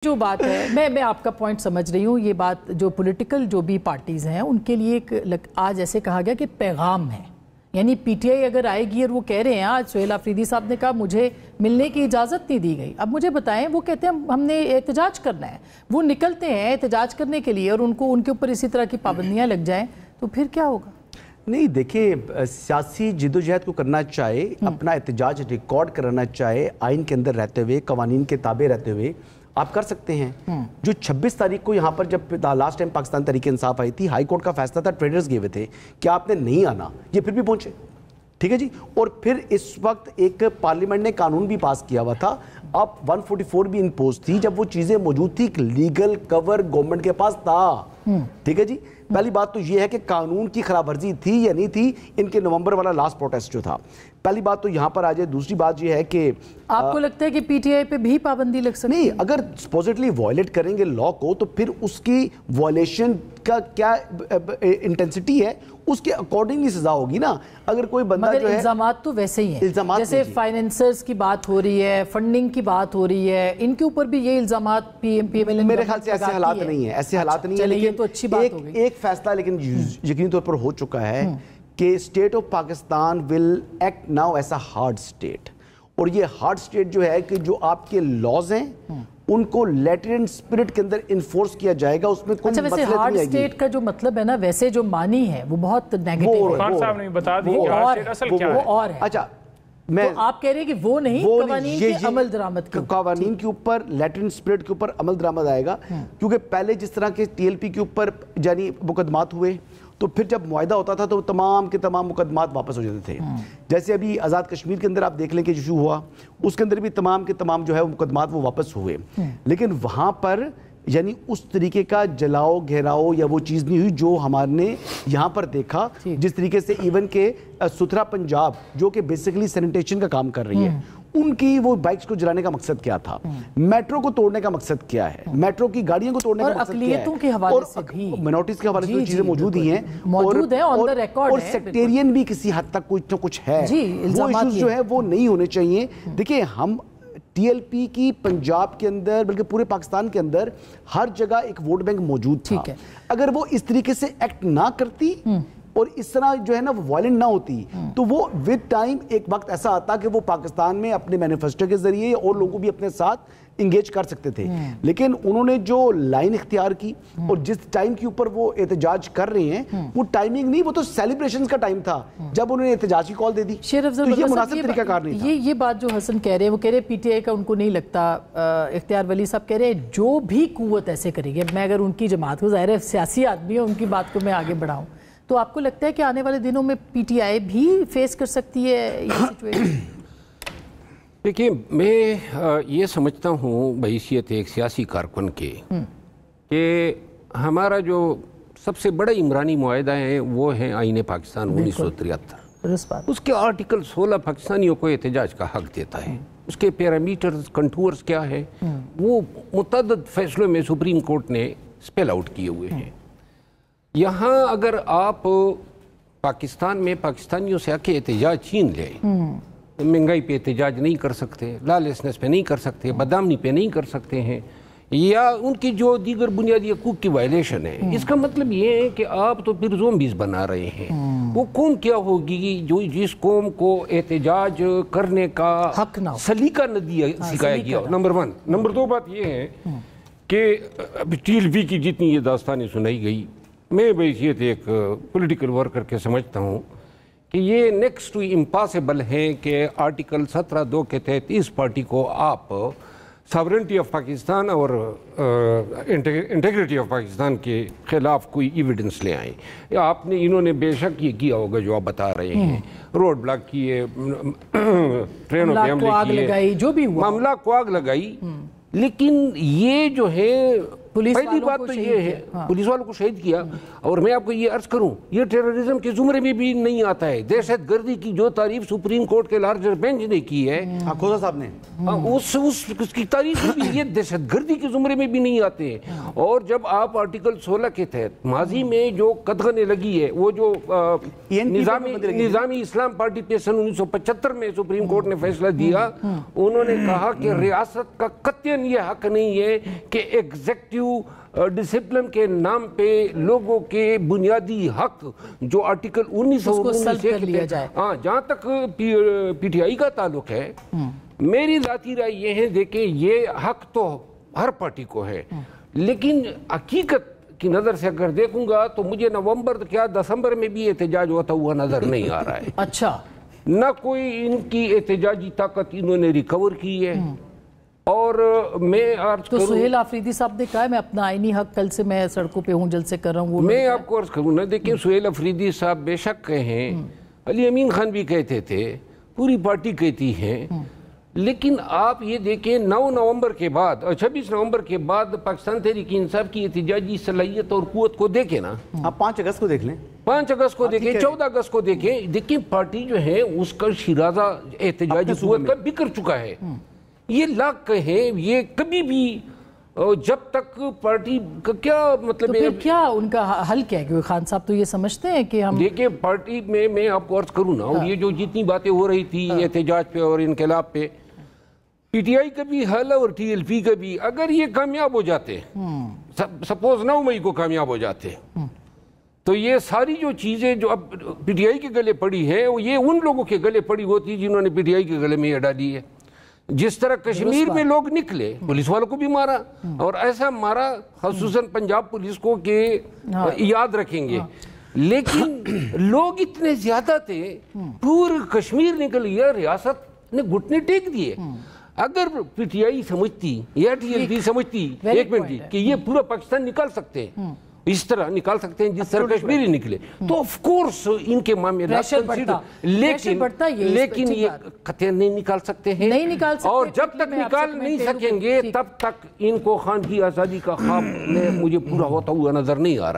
जो बात है मैं आपका पॉइंट समझ रही हूँ। ये बात जो पॉलिटिकल जो भी पार्टीज़ हैं उनके लिए एक आज ऐसे कहा गया कि पैगाम है, यानी पीटीआई अगर आएगी और वो कह रहे हैं, आज सुहेल आफरीदी साहब ने कहा मुझे मिलने की इजाज़त नहीं दी गई, अब मुझे बताएं, वो कहते हैं हमने एहतजाज करना है, वो निकलते हैं एहतजाज करने के लिए और उनके ऊपर इसी तरह की पाबंदियाँ लग जाएँ तो फिर क्या होगा? नहीं देखिए, सियासी जिद्दोजहद को करना चाहे, अपना एहतजाज रिकॉर्ड कराना चाहे, आइन के अंदर रहते हुए, कवानीन के ताबे रहते हुए आप कर सकते हैं। जो 26 तारीख को यहाँ पर जब लास्ट टाइम पाकिस्तान तहरीक इंसाफ आई थी, हाई कोर्ट का फैसला था, ट्रेडर्स गए हुए थे कि आपने नहीं आना, ये फिर भी पहुंचे, ठीक है जी। और फिर इस वक्त एक पार्लियामेंट ने कानून भी पास किया हुआ था, अब 144 भी इम्पोज थी, जब वो चीजें मौजूद थी, लीगल कवर गवर्नमेंट के पास था, ठीक है जी। पहली बात तो ये है कि कानून की खराब वर्जी थी या नहीं थी, इनके नवंबर वाला लास्ट प्रोटेस्ट जो था, पहली बात तो यहां पर आ जाए। दूसरी बात ये है कि आपको लगता है कि पीटीआई पे भी पाबंदी लग सकती है? नहीं, अगर सपोजिटली वायलेट करेंगे लॉ को तो फिर उसकी वायलेशन का क्या इंटेंसिटी है, उसके अकॉर्डिंगली सजा होगी ना। अगर कोई बंदा जो है, इल्जामात तो वैसे ही हैं, जैसे फाइनेंसर्स की बात हो रही है, फंडिंग की बात हो रही है, इनके ऊपर भी ये इल्जामात पीएमएल मेरे ख्याल से ऐसे हालात नहीं है, ऐसे हालात नहीं है। लेकिन तो अच्छी बात हो गई। एक फैसला लेकिन यकीनी तौर पर हो चुका है कि state of Pakistan will act now as a hard state, और ये हार्ड स्टेट जो है कि जो आपके लॉज हैं उनको लेटर एंड स्पिरिट के अंदर इन्फोर्स किया जाएगा, उसमें कोई अच्छा, वैसे हार्ड स्टेट का जो मतलब है ना, वैसे जो मानी है वो बहुत नेगेटिव है। खान साहब ने बता दी कि हार्ड स्टेट असल क्या है। और है। अच्छा, मैं तो आप कह रहे हैं कि वो नहीं, कवानीन के अमल दरामद के कवानीन के ऊपर, लेटर एंड स्पिरिट के ऊपर अमल दरामद आएगा, क्योंकि पहले जिस तरह के टीएलपी के ऊपर यानी मुकदमात हुए, तो फिर जब मुआहदा होता था तो तमाम के तमाम मुकदमात वापस हो जाते थे। जैसे अभी आज़ाद कश्मीर के अंदर आप देख लें कि इशू हुआ, उसके अंदर भी तमाम के तमाम जो है वो मुकदमात वो वापस हुए, लेकिन वहाँ पर यानी उस तरीके का जलाओ घेराओ या वो चीज़ नहीं हुई जो हमारे यहाँ पर देखा। जिस तरीके से इवन के सुथरा पंजाब जो कि बेसिकली सैनिटेशन का काम कर रही है, उनकी वो बाइक्स को जलाने का मकसद क्या था, मेट्रो को तोड़ने का मकसद क्या है, मेट्रो की गाड़ियों को तोड़ने का मकसद क्या है, के हवाले से भी मिनॉरिटीज के हवाले से चीजें मौजूद ही हैं, और सेक्टेरियन भी किसी हद तक कुछ तो कुछ है, वो इश्यूज जो है वो नहीं होने चाहिए। देखिए, हम टीएलपी की पंजाब के अंदर बल्कि पूरे पाकिस्तान के अंदर हर जगह एक वोट बैंक मौजूद था। अगर वो इस तरीके से एक्ट ना करती और इस तरह जो है ना वो वायलेंट ना होती, तो वो विद टाइम एक वक्त ऐसा आता कि वो पाकिस्तान में अपने मैनिफेस्टो के जरिए और लोगों को भी अपने साथ इंगेज कर सकते थे। लेकिन उन्होंने जो लाइन इख्तियार की और जिस टाइम के ऊपर वो एहतजाज कर रहे हैं, वो टाइमिंग नहीं, वो तो सेलिब्रेशंस का टाइम था जब उन्होंने एहतजाज की कॉल दे दी, तो ये मुनासिब तरीकाकार नहीं था। ये बात जो हसन कह रहे हैं, वो कह रहे हैं पीटीआई का उनको नहीं लगता, इख्तियार वली साहब कह रहे हैं जो भी कुव्वत ऐसे करेगी, मैं अगर उनकी जमात को, ज़ाहिर है सियासी आदमी है, उनकी बात को मैं आगे बढ़ाऊं, तो आपको लगता है कि आने वाले दिनों में पीटीआई भी फेस कर सकती है ये सिचुएशन? देखिए, मैं ये समझता हूँ बहैसियत एक सियासी कारकुन के कि हमारा जो सबसे बड़ा इमरानी मुआहदा है वो है आईन पाकिस्तान 1973। उसके आर्टिकल 16 पाकिस्तानियों को एहतजाज का हक देता है। उसके पैरामीटर्स, कंटूर्स क्या है, वो मुतअद्दिद फैसलों में सुप्रीम कोर्ट ने स्पेल आउट किए हुए हैं। यहाँ अगर आप पाकिस्तान में पाकिस्तानियों से आके एहतजाज छीन लें, महंगाई पे एहतजाज नहीं कर सकते, लॉलेसनेस पे नहीं कर सकते, बदनामी पे नहीं कर सकते हैं, या उनकी जो दीगर बुनियादी हकूक़ की वायलेशन है, इसका मतलब ये है कि आप तो फिर ज़ोंबीज़ बना रहे हैं। वो कौम क्या होगी जो जिस कौम को एहतजाज करने का हक ना, सलीका न दिया सिखाया गया, नंबर 1। नंबर 2 बात ये है कि टीएलपी की जितनी ये दास्तानें सुनाई गई, मैं बहैसियत एक पॉलिटिकल वर्कर के समझता हूँ कि ये नेक्स्ट टू इम्पॉसिबल है कि आर्टिकल 17(2) के तहत इस पार्टी को आप सॉवरेनिटी ऑफ पाकिस्तान और इंटीग्रिटी ऑफ पाकिस्तान के खिलाफ कोई एविडेंस ले आए। आपने इन्होंने बेशक ये किया होगा जो आप बता रहे हैं, रोड ब्लॉक किए, ट्रेनों पे हमले किए, जो भी हुआ, मामला को आग लगाई, लेकिन ये जो है पहली बात तो ये है, पुलिस वालों को शहीद किया। और मैं आपको ये अर्ज करूं, ये टेररिज्म के जुमरे में भी नहीं आता है। दहशत गर्दी की जो तारीफ सुप्रीम कोर्ट के लार्जर बेंच ने की है, खोसा साहब ने, उसकी तारीफ में भी ये दहशत गर्दी के जुमरे में भी नहीं आते हैं। और जब आप आर्टिकल 16 के तहत माजी में जो कदगने लगी है, वो जो निजामी इस्लाम पार्टी पे सन 1975 में सुप्रीम कोर्ट ने फैसला दिया, उन्होंने कहा कि रियासत का कतई ये हक नहीं है कि एग्जेक्टिव डिसिप्लिन के नाम पे लोगों के बुनियादी हक जो आर्टिकल 1919 हाँ, जहाँ तक पीटीआई का ताल्लुक है, मेरी जाती राय ये है, देखें ये हक तो हर पार्टी को है, लेकिन हकीकत की नजर से अगर देखूंगा तो मुझे नवंबर क्या दिसंबर में भी एहतजाज होता हुआ नजर नहीं आ रहा है। अच्छा, न कोई इनकी एहतजाजी ताकत इन्होंने रिकवर की है। और मैं अर्ज तो सुहेल आफरीदी साहब ने कहा मैं अपना आईनी हक कल से मैं सड़कों पे हूँ, जल्द से कर रहा हूँ। मैं आपको अर्ज करूँ ना, देखिए सुहेल आफरीदी साहब बेशक कहें, अली अमीन खान भी कहते थे, पूरी पार्टी कहती है, लेकिन आप ये देखें 9 नवंबर के बाद और 26 नवंबर के बाद पाकिस्तान तहरीक इंसाफ की एहतजाजी सलाहियत और कुव्वत को देखें ना, आप 5 अगस्त को देख लें, 5 अगस्त को देखें, 14 अगस्त को देखें, देखिए पार्टी जो है उसका शिराजा एहतजाजी कुव्वत का बिखर चुका है। ये लाख कहें, ये कभी भी जब तक पार्टी का क्या मतलब तो फिर क्या उनका हल क्या है? क्योंकि खान साहब तो ये समझते हैं कि हम देखिए पार्टी में मैं आपको अर्ज करूँ ना, और ये जो जितनी बातें हो रही थी एहतजाज पे और इनकलाब पे, पीटीआई का भी हल और टीएलपी का भी, अगर ये कामयाब हो जाते, सपोज 9 मई को कामयाब हो जाते, तो ये सारी जो चीजें जो अब पीटीआई के गले पड़ी है, ये उन लोगों के गले पड़ी होती जिन्होंने पीटीआई के गले में ये डाली है। जिस तरह कश्मीर में लोग निकले, पुलिस वालों को भी मारा, और ऐसा मारा खसूसन पंजाब पुलिस को के याद रखेंगे, लेकिन लोग इतने ज्यादा थे, पूरा कश्मीर निकल गया, रियासत ने घुटने टेक दिए। अगर पीटीआई समझती या टीएलपी समझती एक मिनट कि ये पूरा पाकिस्तान निकाल सकते हैं, इस तरह निकाल सकते हैं जिस तरह कश्मीरी निकले, तो ऑफ कोर्स इनके मामले लेकिन ये कतई नहीं निकाल सकते हैं, नहीं निकाल सकते। और जब तक निकाल नहीं सकेंगे तब तक इनको खान की आजादी का ख्वाब मुझे पूरा होता हुआ नजर नहीं आ रहा।